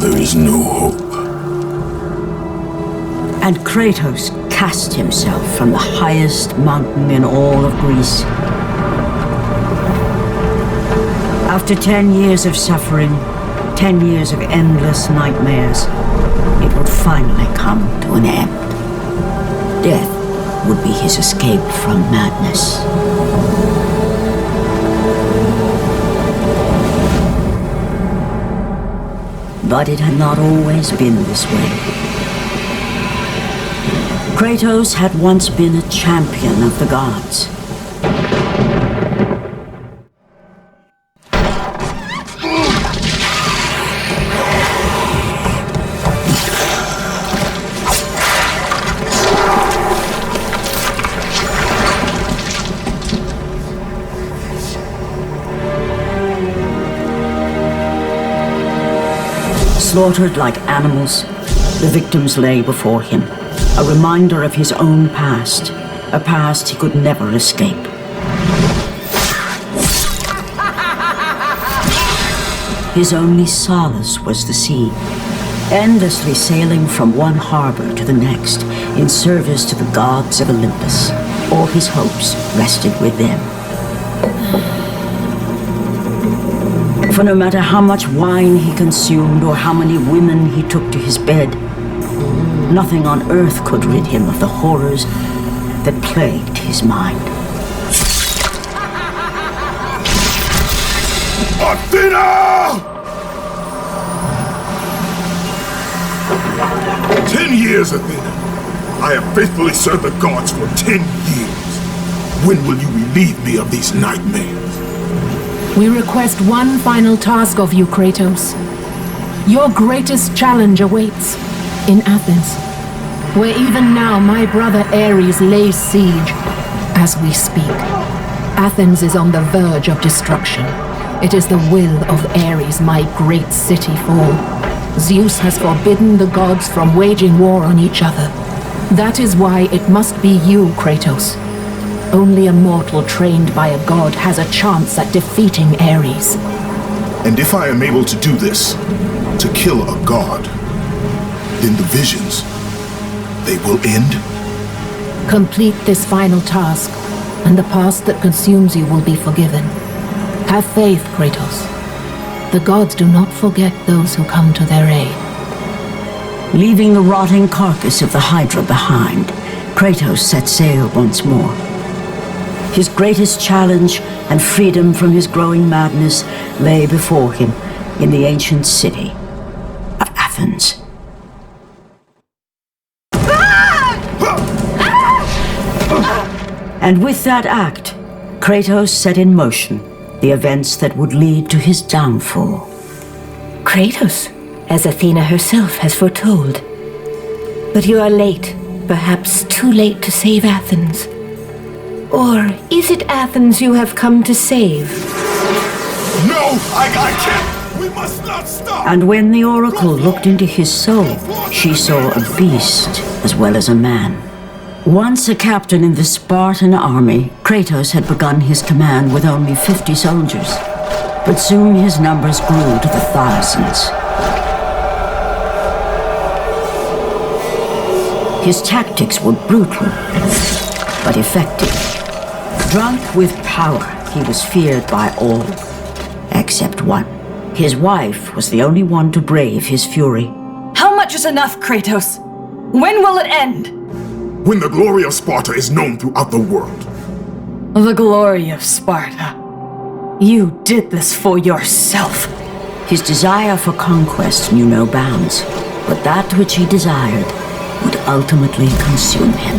there is no hope. And Kratos cast himself from the highest mountain in all of Greece. After 10 years of suffering, 10 years of endless nightmares, it would finally come to an end. Death would be his escape from madness. But it had not always been this way. Kratos had once been a champion of the gods. Slaughtered like animals, the victims lay before him, a reminder of his own past, a past he could never escape. His only solace was the sea, endlessly sailing from one harbor to the next in service to the gods of Olympus. All his hopes rested with them. For no matter how much wine he consumed or how many women he took to his bed, nothing on earth could rid him of the horrors that plagued his mind. Athena! 10 years, Athena. I have faithfully served the gods for 10 years. When will you relieve me of these nightmares? We request one final task of you, Kratos. Your greatest challenge awaits in Athens, where even now my brother Ares lays siege as we speak. Athens is on the verge of destruction. It is the will of Ares my great city fall. Zeus has forbidden the gods from waging war on each other. That is why it must be you, Kratos. Only a mortal trained by a god has a chance at defeating Ares. And if I am able to do this, to kill a god, then the visions, they will end? Complete this final task, and the past that consumes you will be forgiven. Have faith, Kratos. The gods do not forget those who come to their aid. Leaving the rotting carcass of the Hydra behind, Kratos set sail once more. His greatest challenge and freedom from his growing madness lay before him in the ancient city of Athens. And with that act, Kratos set in motion the events that would lead to his downfall. Kratos, as Athena herself has foretold. But you are late, perhaps too late to save Athens. Or is it Athens you have come to save? No, I can't! We must not stop! And when the oracle looked into his soul, she saw a beast as well as a man. Once a captain in the Spartan army, Kratos had begun his command with only 50 soldiers. But soon his numbers grew to the thousands. His tactics were brutal, but effective. Drunk with power, he was feared by all, except one. His wife was the only one to brave his fury. How much is enough, Kratos? When will it end? When the glory of Sparta is known throughout the world. The glory of Sparta. You did this for yourself. His desire for conquest knew no bounds, but that which he desired would ultimately consume him.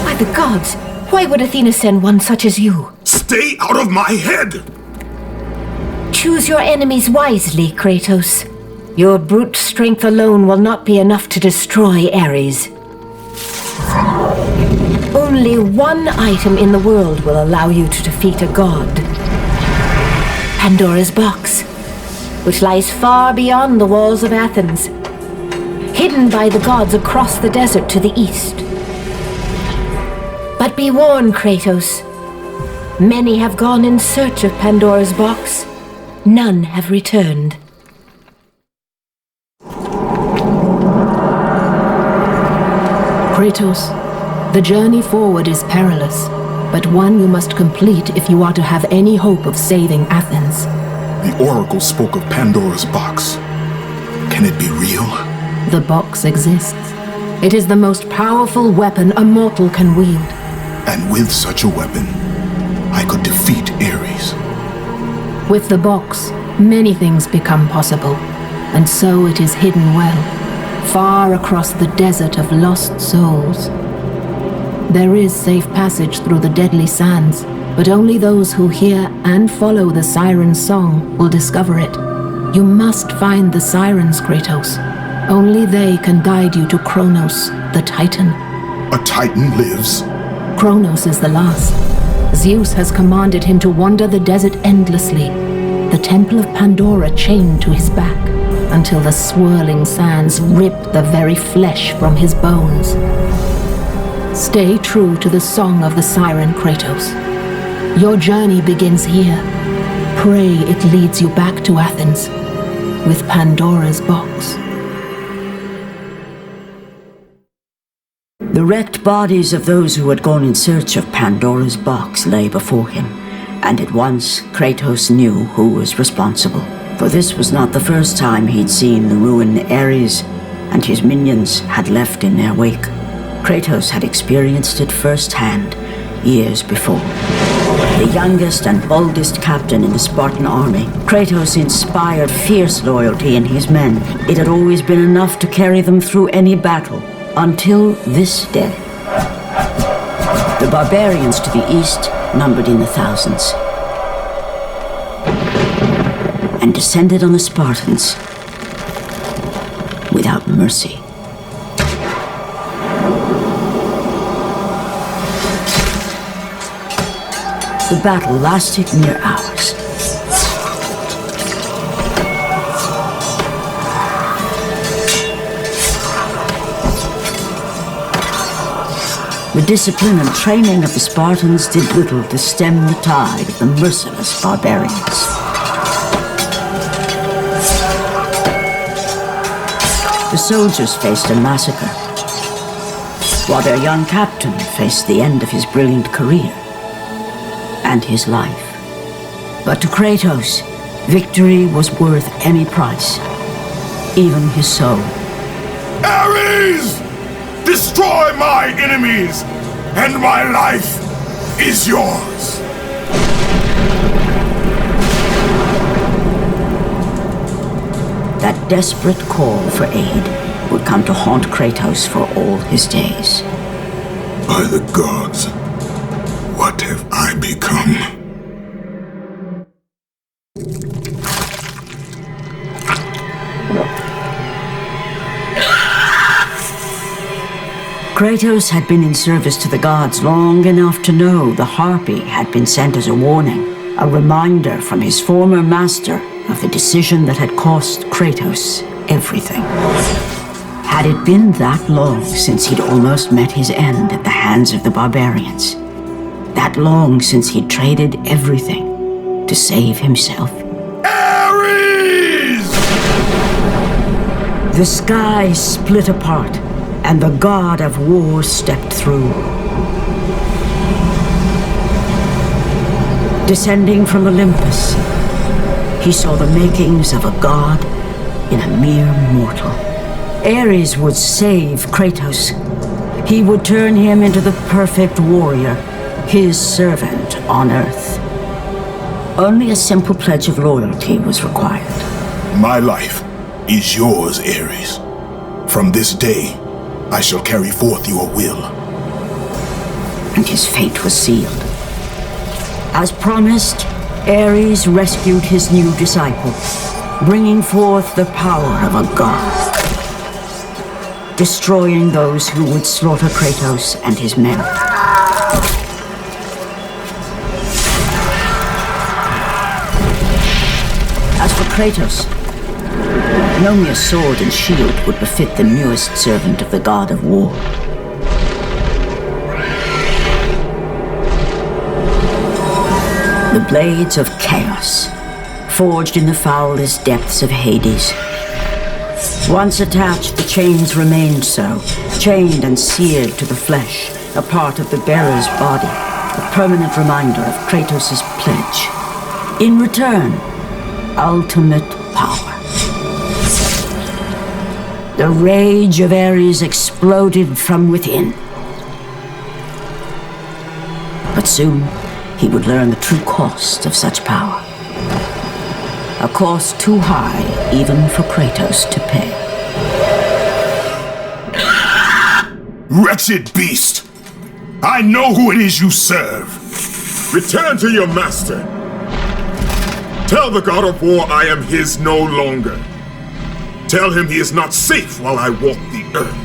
By the gods, why would Athena send one such as you? Stay out of my head! Choose your enemies wisely, Kratos. Your brute strength alone will not be enough to destroy Ares. Only one item in the world will allow you to defeat a god. Pandora's box, which lies far beyond the walls of Athens, hidden by the gods across the desert to the east. But be warned, Kratos. Many have gone in search of Pandora's box. None have returned. Kratos, the journey forward is perilous, but one you must complete if you are to have any hope of saving Athens. The Oracle spoke of Pandora's box. Can it be real? The box exists. It is the most powerful weapon a mortal can wield. And with such a weapon, I could defeat Ares. With the box, many things become possible, and so it is hidden well, far across the desert of lost souls. There is safe passage through the deadly sands, but only those who hear and follow the siren's song will discover it. You must find the sirens, Kratos. Only they can guide you to Kronos, the Titan. A Titan lives? Kronos is the last. Zeus has commanded him to wander the desert endlessly, the temple of Pandora chained to his back, until the swirling sands rip the very flesh from his bones. Stay true to the song of the siren, Kratos. Your journey begins here. Pray it leads you back to Athens, with Pandora's box. The wrecked bodies of those who had gone in search of Pandora's box lay before him, and at once Kratos knew who was responsible. For this was not the first time he'd seen the ruin Ares and his minions had left in their wake. Kratos had experienced it firsthand, years before. The youngest and boldest captain in the Spartan army, Kratos inspired fierce loyalty in his men. It had always been enough to carry them through any battle, until this day. The barbarians to the east numbered in the thousands, and descended on the Spartans without mercy. The battle lasted near hours. The discipline and training of the Spartans did little to stem the tide of the merciless barbarians. The soldiers faced a massacre, while their young captain faced the end of his brilliant career and his life. But to Kratos, victory was worth any price, even his soul. Ares! Destroy my enemies, and my life is yours. That desperate call for aid would come to haunt Kratos for all his days. By the gods, what have I become? Kratos had been in service to the gods long enough to know the Harpy had been sent as a warning, a reminder from his former master of the decision that had cost Kratos everything. Had it been that long since he'd almost met his end at the hands of the barbarians? That long since he'd traded everything to save himself? Ares! The sky split apart, and the god of war stepped through. Descending from Olympus, he saw the makings of a god in a mere mortal. Ares would save Kratos. He would turn him into the perfect warrior, his servant on Earth. Only a simple pledge of loyalty was required. My life is yours, Ares. From this day, I shall carry forth your will. And his fate was sealed. As promised, Ares rescued his new disciple, bringing forth the power of a god, destroying those who would slaughter Kratos and his men. As for Kratos, no mere sword and shield would befit the newest servant of the god of war. The blades of chaos, forged in the foulest depths of Hades. Once attached, the chains remained so, chained and seared to the flesh, a part of the bearer's body, a permanent reminder of Kratos' pledge. In return, ultimate power. The rage of Ares exploded from within. But soon, he would learn the true cost of such power. A cost too high even for Kratos to pay. Wretched beast! I know who it is you serve! Return to your master! Tell the god of war I am his no longer. Tell him he is not safe while I walk the earth.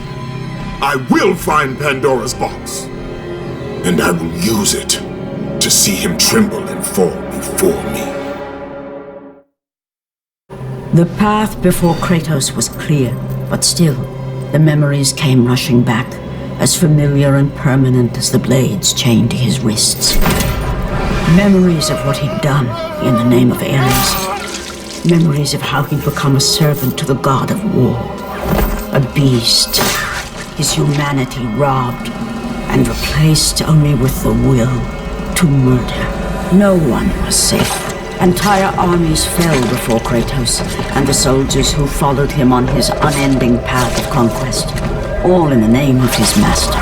I will find Pandora's box. And I will use it to see him tremble and fall before me. The path before Kratos was clear, but still, the memories came rushing back, as familiar and permanent as the blades chained to his wrists. Memories of what he'd done in the name of Ares. Memories of how he'd become a servant to the god of war. A beast, his humanity robbed and replaced only with the will to murder. No one was safe. Entire armies fell before Kratos and the soldiers who followed him on his unending path of conquest, all in the name of his master.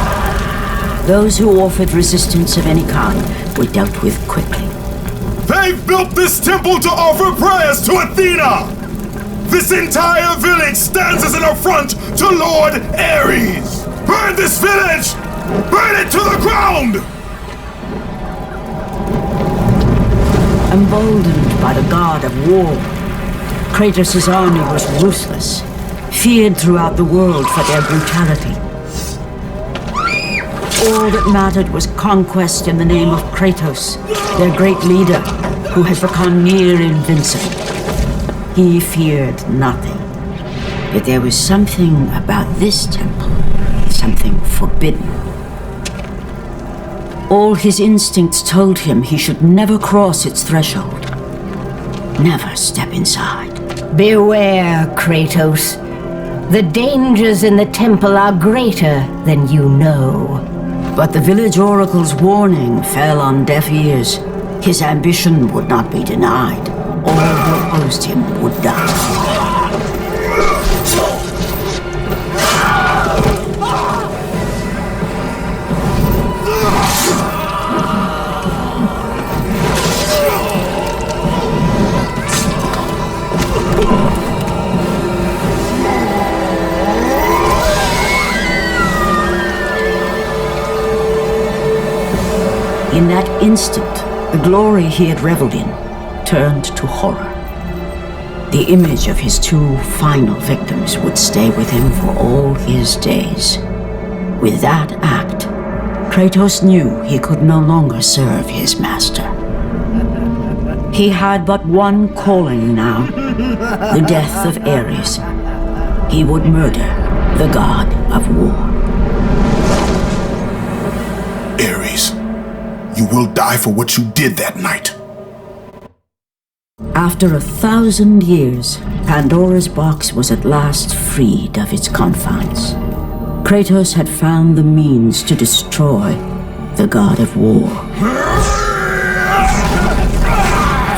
Those who offered resistance of any kind were dealt with quickly. They've built this temple to offer prayers to Athena! This entire village stands as an affront to Lord Ares! Burn this village! Burn it to the ground! Emboldened by the god of war, Kratos' army was ruthless, feared throughout the world for their brutality. All that mattered was conquest in the name of Kratos, their great leader, who had become near invincible. He feared nothing. But there was something about this temple, something forbidden. All his instincts told him he should never cross its threshold. Never step inside. Beware, Kratos. The dangers in the temple are greater than you know. But the village oracle's warning fell on deaf ears. His ambition would not be denied. All who opposed him would die. In that instant, the glory he had reveled in turned to horror. The image of his two final victims would stay with him for all his days. With that act, Kratos knew he could no longer serve his master. He had but one calling now, the death of Ares. He would murder the god of war. Ares, you will die for what you did that night. After 1,000 years, Pandora's box was at last freed of its confines. Kratos had found the means to destroy the god of war.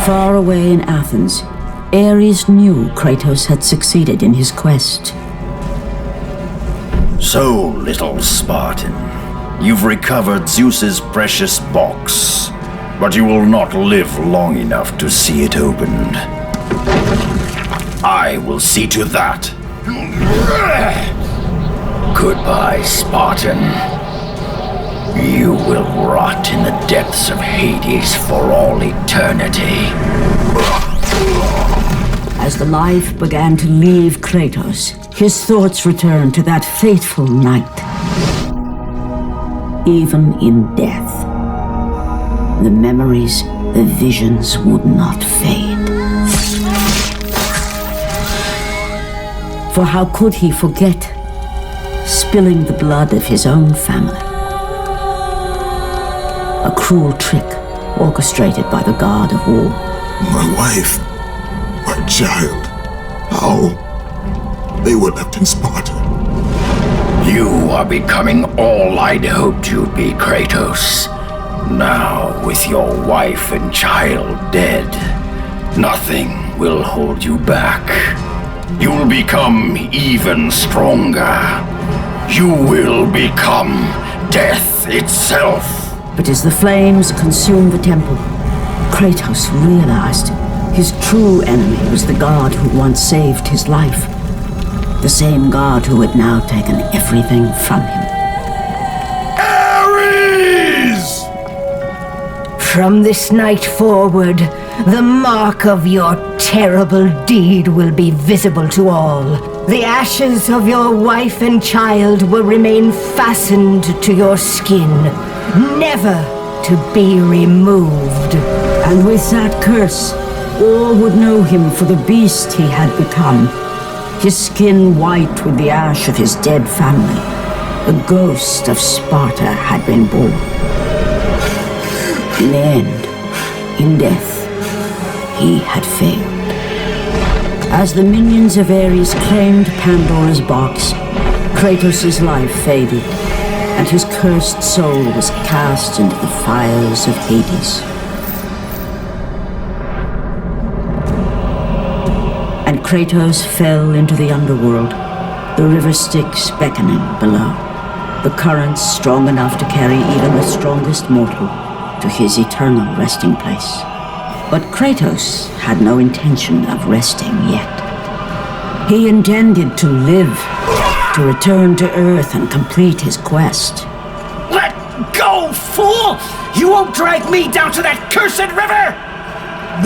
Far away in Athens, Ares knew Kratos had succeeded in his quest. So, little Spartan, you've recovered Zeus's precious box, but you will not live long enough to see it opened. I will see to that. Goodbye, Spartan. You will rot in the depths of Hades for all eternity. As the life began to leave Kratos, his thoughts returned to that fateful night. Even in death, the memories, the visions would not fade. For how could he forget spilling the blood of his own family? A cruel trick orchestrated by the god of war. My wife, my child, how? They were left in Sparta. You are becoming all I'd hoped you'd be, Kratos. Now, with your wife and child dead, nothing will hold you back. You'll become even stronger. You will become death itself. But as the flames consumed the temple, Kratos realized his true enemy was the god who once saved his life. The same god who had now taken everything from him. Ares! From this night forward, the mark of your terrible deed will be visible to all. The ashes of your wife and child will remain fastened to your skin, never to be removed. And with that curse, all would know him for the beast he had become. His skin white with the ash of his dead family. The ghost of Sparta had been born. In the end, in death, he had failed. As the minions of Ares claimed Pandora's box, Kratos' life faded, and his cursed soul was cast into the fires of Hades. And Kratos fell into the underworld, the river Styx beckoning below, the currents strong enough to carry even the strongest mortal to his eternal resting place. But Kratos had no intention of resting yet. He intended to live, to return to Earth and complete his quest. Let go, fool! You won't drag me down to that cursed river!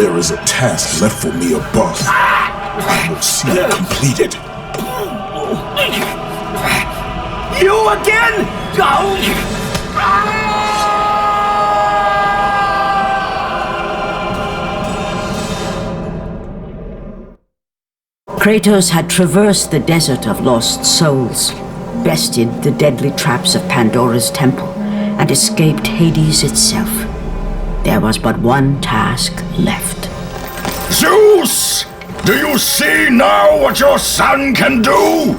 There is a task left for me above. I will see it completed. You again? Go! Kratos had traversed the desert of lost souls, bested the deadly traps of Pandora's temple, and escaped Hades itself. There was but one task left. Zeus! Do you see now what your son can do?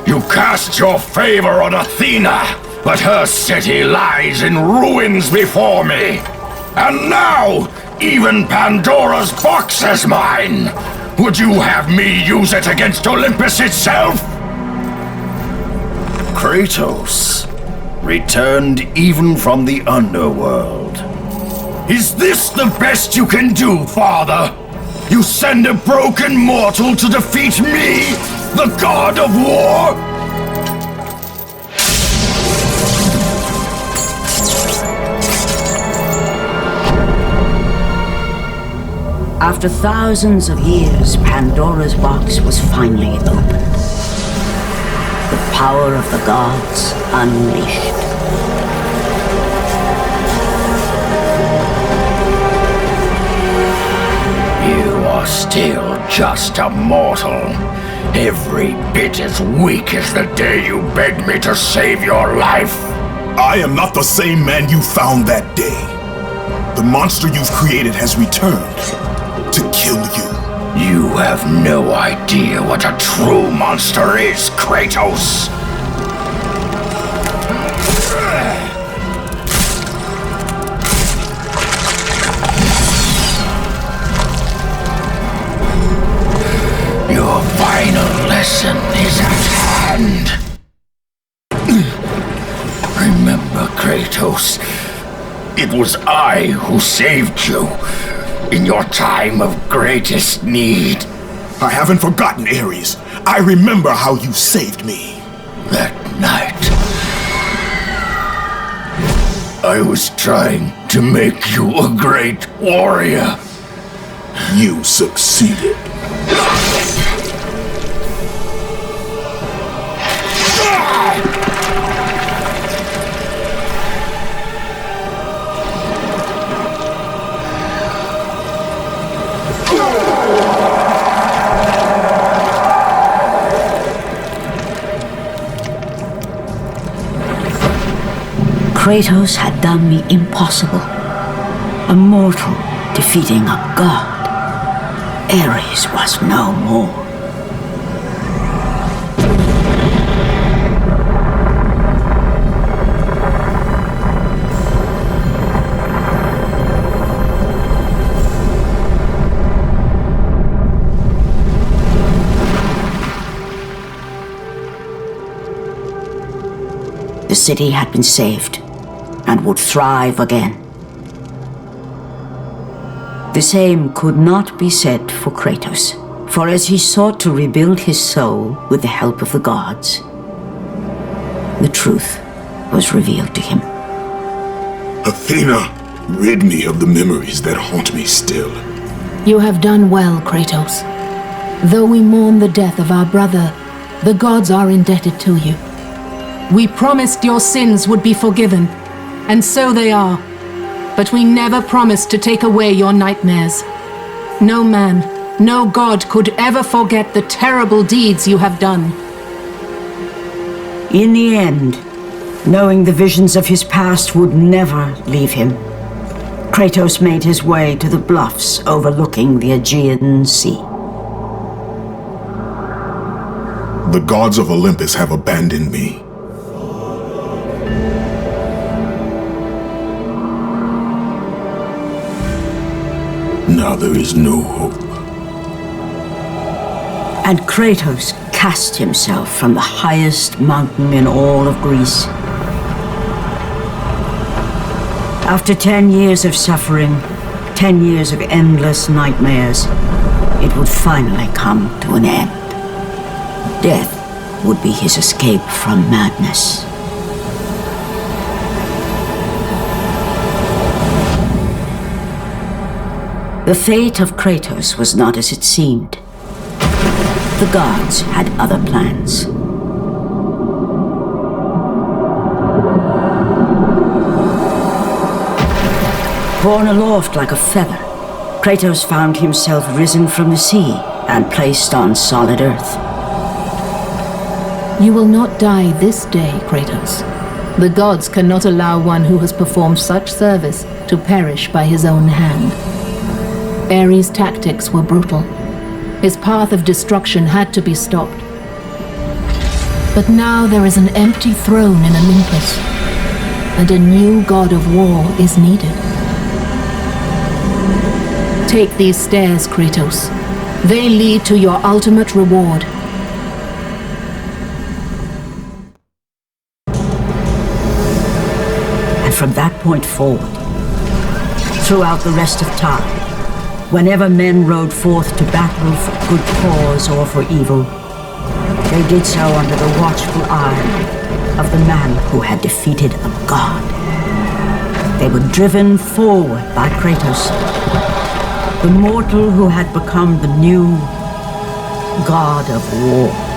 You cast your favor on Athena, but her city lies in ruins before me. And now, even Pandora's box is mine. Would you have me use it against Olympus itself? Kratos, returned even from the underworld. Is this the best you can do, father? You send a broken mortal to defeat me, the god of war? After thousands of years, Pandora's box was finally opened. The power of the gods unleashed. You are still just a mortal. Every bit as weak as the day you begged me to save your life. I am not the same man you found that day. The monster you've created has returned to kill you. You have no idea what a true monster is, Kratos. Your final lesson is at hand. Remember, Kratos, it was I who saved you in your time of greatest need. I haven't forgotten, Ares. I remember how you saved me. That night, I was trying to make you a great warrior. You succeeded. Kratos had done the impossible. A mortal defeating a god. Ares was no more. The city had been saved and would thrive again. The same could not be said for Kratos, for as he sought to rebuild his soul with the help of the gods, the truth was revealed to him. Athena, rid me of the memories that haunt me still. You have done well, Kratos. Though we mourn the death of our brother, the gods are indebted to you. We promised your sins would be forgiven, and so they are. But we never promised to take away your nightmares. No man, no god could ever forget the terrible deeds you have done. In the end, knowing the visions of his past would never leave him, Kratos made his way to the bluffs overlooking the Aegean Sea. The gods of Olympus have abandoned me. Now there is no hope. And Kratos cast himself from the highest mountain in all of Greece. After 10 years of suffering, 10 years of endless nightmares, it would finally come to an end. Death would be his escape from madness. The fate of Kratos was not as it seemed. The gods had other plans. Borne aloft like a feather, Kratos found himself risen from the sea and placed on solid earth. You will not die this day, Kratos. The gods cannot allow one who has performed such service to perish by his own hand. Ares' tactics were brutal. His path of destruction had to be stopped. But now there is an empty throne in Olympus, and a new god of war is needed. Take these stairs, Kratos. They lead to your ultimate reward. And from that point forward, throughout the rest of time, whenever men rode forth to battle for good cause or for evil, they did so under the watchful eye of the man who had defeated a god. They were driven forward by Kratos, the mortal who had become the new god of war.